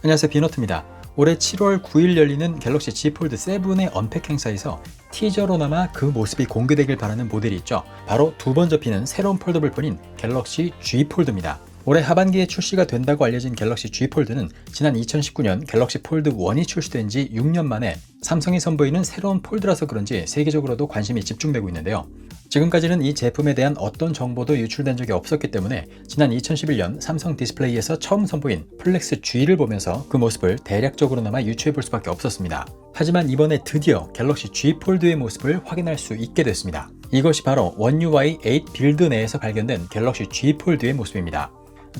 안녕하세요, 비노트입니다. 올해 7월 9일 열리는 갤럭시 Z 폴드 7의 언팩 행사에서 티저로나마 그 모습이 공개되길 바라는 모델이 있죠. 바로 두 번 접히는 새로운 폴더블폰인 갤럭시 G 폴드입니다. 올해 하반기에 출시가 된다고 알려진 갤럭시 G 폴드는 지난 2019년 갤럭시 폴드 1이 출시된 지 6년 만에 삼성이 선보이는 새로운 폴드라서 그런지 세계적으로도 관심이 집중되고 있는데요. 지금까지는 이 제품에 대한 어떤 정보도 유출된 적이 없었기 때문에 지난 2011년 삼성 디스플레이에서 처음 선보인 플렉스 G를 보면서 그 모습을 대략적으로나마 유추해 볼 수밖에 없었습니다. 하지만 이번에 드디어 갤럭시 G 폴드의 모습을 확인할 수 있게 됐습니다. 이것이 바로 One UI 8 빌드 내에서 발견된 갤럭시 G 폴드의 모습입니다.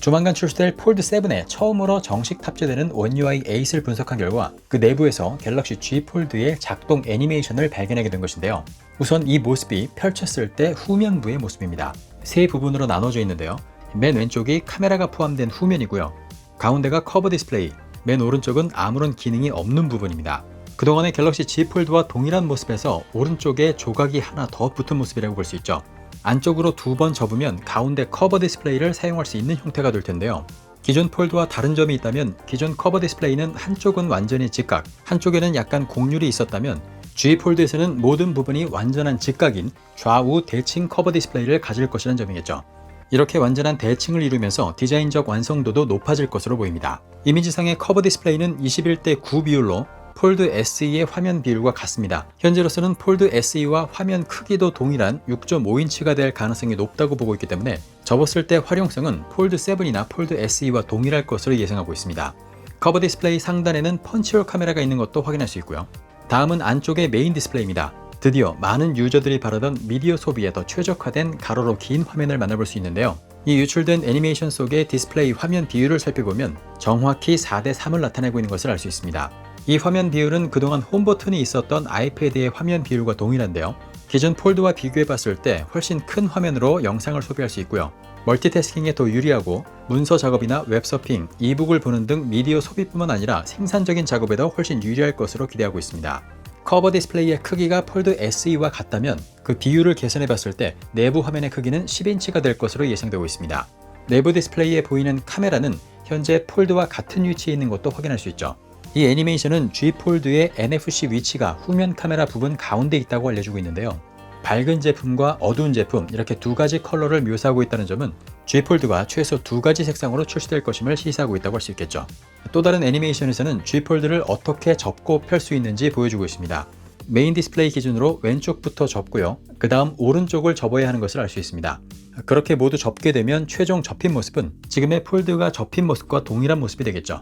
조만간 출시될 폴드 7에 처음으로 정식 탑재되는 One UI 8을 분석한 결과 그 내부에서 갤럭시 G 폴드의 작동 애니메이션을 발견하게 된 것인데요. 우선 이 모습이 펼쳤을 때 후면부의 모습입니다. 세 부분으로 나눠져 있는데요. 맨 왼쪽이 카메라가 포함된 후면이고요. 가운데가 커버 디스플레이, 맨 오른쪽은 아무런 기능이 없는 부분입니다. 그동안의 갤럭시 Z 폴드와 동일한 모습에서 오른쪽에 조각이 하나 더 붙은 모습이라고 볼 수 있죠. 안쪽으로 두 번 접으면 가운데 커버 디스플레이를 사용할 수 있는 형태가 될 텐데요. 기존 폴드와 다른 점이 있다면 기존 커버 디스플레이는 한쪽은 완전히 직각, 한쪽에는 약간 곡률이 있었다면 G 폴드에서는 모든 부분이 완전한 직각인 좌우 대칭 커버 디스플레이를 가질 것이라는 점이겠죠. 이렇게 완전한 대칭을 이루면서 디자인적 완성도도 높아질 것으로 보입니다. 이미지상의 커버 디스플레이는 21대 9 비율로 폴드 SE의 화면 비율과 같습니다. 현재로서는 폴드 SE와 화면 크기도 동일한 6.5인치가 될 가능성이 높다고 보고 있기 때문에 접었을 때 활용성은 폴드 7이나 폴드 SE와 동일할 것으로 예상하고 있습니다. 커버 디스플레이 상단에는 펀치홀 카메라가 있는 것도 확인할 수 있고요. 다음은 안쪽의 메인 디스플레이입니다. 드디어 많은 유저들이 바라던 미디어 소비에 더 최적화된 가로로 긴 화면을 만나볼 수 있는데요. 이 유출된 애니메이션 속의 디스플레이 화면 비율을 살펴보면 정확히 4대 3을 나타내고 있는 것을 알 수 있습니다. 이 화면 비율은 그동안 홈 버튼이 있었던 아이패드의 화면 비율과 동일한데요. 기존 폴드와 비교해 봤을 때 훨씬 큰 화면으로 영상을 소비할 수 있고요. 멀티태스킹에 더 유리하고 문서 작업이나 웹서핑, 이북을 보는 등 미디어 소비뿐만 아니라 생산적인 작업에도 훨씬 유리할 것으로 기대하고 있습니다. 커버 디스플레이의 크기가 폴드 SE와 같다면 그 비율을 계산해 봤을 때 내부 화면의 크기는 10인치가 될 것으로 예상되고 있습니다. 내부 디스플레이에 보이는 카메라는 현재 폴드와 같은 위치에 있는 것도 확인할 수 있죠. 이 애니메이션은 G 폴드의 NFC 위치가 후면 카메라 부분 가운데 있다고 알려주고 있는데요. 밝은 제품과 어두운 제품 이렇게 두 가지 컬러를 묘사하고 있다는 점은 G 폴드가 최소 두 가지 색상으로 출시될 것임을 시사하고 있다고 할 수 있겠죠. 또 다른 애니메이션에서는 G 폴드를 어떻게 접고 펼 수 있는지 보여주고 있습니다. 메인 디스플레이 기준으로 왼쪽부터 접고요. 그 다음 오른쪽을 접어야 하는 것을 알 수 있습니다. 그렇게 모두 접게 되면 최종 접힌 모습은 지금의 폴드가 접힌 모습과 동일한 모습이 되겠죠.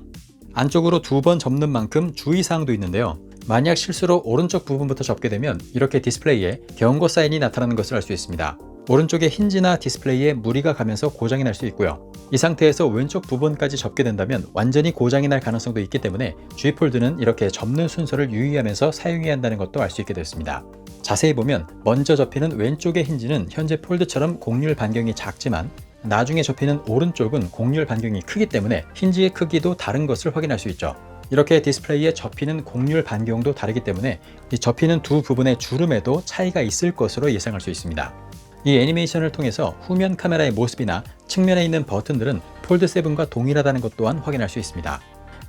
안쪽으로 두 번 접는 만큼 주의사항도 있는데요. 만약 실수로 오른쪽 부분부터 접게 되면 이렇게 디스플레이에 경고 사인이 나타나는 것을 알 수 있습니다. 오른쪽의 힌지나 디스플레이에 무리가 가면서 고장이 날 수 있고요. 이 상태에서 왼쪽 부분까지 접게 된다면 완전히 고장이 날 가능성도 있기 때문에 G 폴드는 이렇게 접는 순서를 유의하면서 사용해야 한다는 것도 알 수 있게 됐습니다. 자세히 보면 먼저 접히는 왼쪽의 힌지는 현재 폴드처럼 곡률 반경이 작지만 나중에 접히는 오른쪽은 곡률 반경이 크기 때문에 힌지의 크기도 다른 것을 확인할 수 있죠. 이렇게 디스플레이에 접히는 곡률 반경도 다르기 때문에 이 접히는 두 부분의 주름에도 차이가 있을 것으로 예상할 수 있습니다. 이 애니메이션을 통해서 후면 카메라의 모습이나 측면에 있는 버튼들은 폴드 7과 동일하다는 것 또한 확인할 수 있습니다.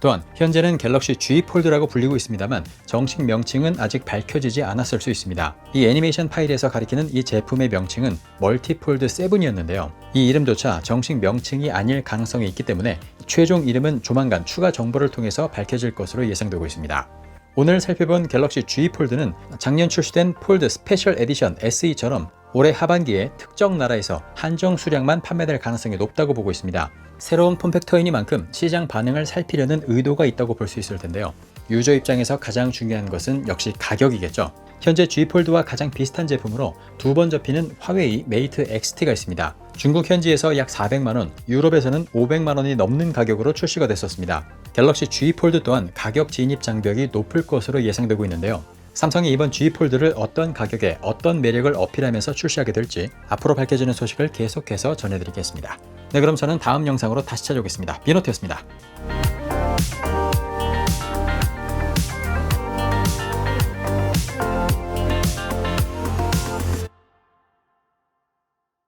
또한 현재는 갤럭시 G 폴드라고 불리고 있습니다만 정식 명칭은 아직 밝혀지지 않았을 수 있습니다. 이 애니메이션 파일에서 가리키는 이 제품의 명칭은 멀티 폴드 7이었는데요. 이 이름조차 정식 명칭이 아닐 가능성이 있기 때문에 최종 이름은 조만간 추가 정보를 통해서 밝혀질 것으로 예상되고 있습니다. 오늘 살펴본 갤럭시 G 폴드는 작년 출시된 폴드 스페셜 에디션 SE처럼 올해 하반기에 특정 나라에서 한정 수량만 판매될 가능성이 높다고 보고 있습니다. 새로운 폼팩터이니만큼 시장 반응을 살피려는 의도가 있다고 볼 수 있을 텐데요. 유저 입장에서 가장 중요한 것은 역시 가격이겠죠. 현재 G 폴드와 가장 비슷한 제품으로 두 번 접히는 화웨이 메이트 XT가 있습니다. 중국 현지에서 약 400만원, 유럽에서는 500만원이 넘는 가격으로 출시가 됐었습니다. 갤럭시 G 폴드 또한 가격 진입 장벽이 높을 것으로 예상되고 있는데요. 삼성이 이번 G 폴드를 어떤 가격에 어떤 매력을 어필하면서 출시하게 될지 앞으로 밝혀지는 소식을 계속해서 전해드리겠습니다. 네, 그럼 저는 다음 영상으로 다시 찾아오겠습니다. 비노트였습니다.